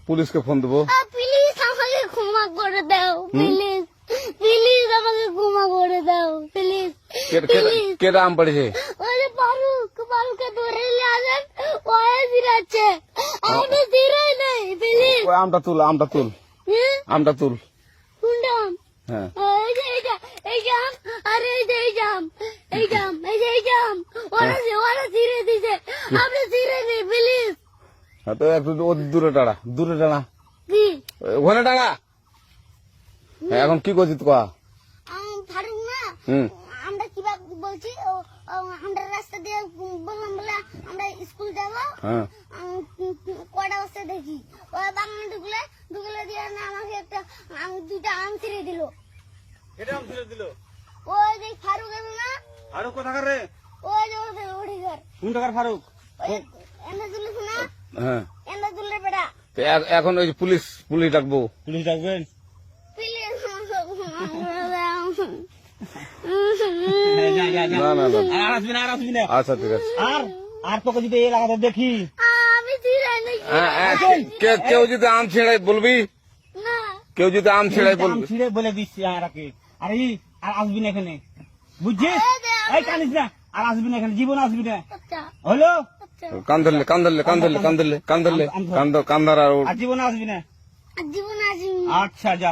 পুলিশকে ফোন দেবো। প্লিজ আমাকে ক্ষমা করে দাও, প্লিজ প্লিজ আমাকে ক্ষমা করে দাও, প্লিজ প্লিজ। কেটা আম পড়েছে? ওই যে ফারুককে ধরে নিয়ে আসেন, ওই ফিরাচ্ছে, আমি ফিরাই নাই, প্লিজ। ওই আমটা তুল, আমটা তুল, আমটা তুল। কোনটা আম? হ্যাঁ এই যে এই জাম, আরে এই যে এই জাম, এই জাম, এই যে এই জাম, ওরা ছিঁড়ে দিছে, আপনি ছিঁড়ে নেই, প্লিজ। তো একটু দূরে টাড়া, দূরে টাড়া, কি ওখানে টাড়া। এখন কি করছিস কয়া? ফারুক না, হুম আমরা কিভাবে বলছি, আমরা রাস্তা দিয়ে বললাম বলে আমরা স্কুল যাবো, হ্যাঁ কটা বসে দেখি ওই বাগানে ঢুকলে দিয়ে না আমাকে একটা দুইটা আম ছিঁড়ে দিল। এটা আম ছিঁড়ে দিল? ওই যে ফারুক এলো না, ফারুক কোথাকার রে? ওই যে ওঠি ঘর, কোন টাকার ফারুক? এনে তুলিস না, হ্যাঁ। এনে তুললে বেড়া, তো এখন ওই যে পুলিশ ডাকবো। পুলিশ ডাকবেন? প্লিজ না না না, আর আসবি না, আর আসবি না। আচ্ছা ঠিক আছে। আর তোকে যদি এই লাগাতে দেখি, আমি ছিঁড়াই নাই, কেউ যদি আম ছেড়াই বলবি, না কেউ যদি আম ছেড়াই আম বলবি। ছিঁড়ে বলে দিচ্ছি আরাকে, আর আসবি না এখানে, বুঝছিস? এই কানিস না, আর আসবি না এখানে, জীবন আসবি না, আচ্ছা হলো? আচ্ছা, কান ধরলে কান ধরলে কান ধরলে কান ধরলে কান ধরলে কান ধর আর আর জীবন আসবি না। জীবন আসি। আচ্ছা যা।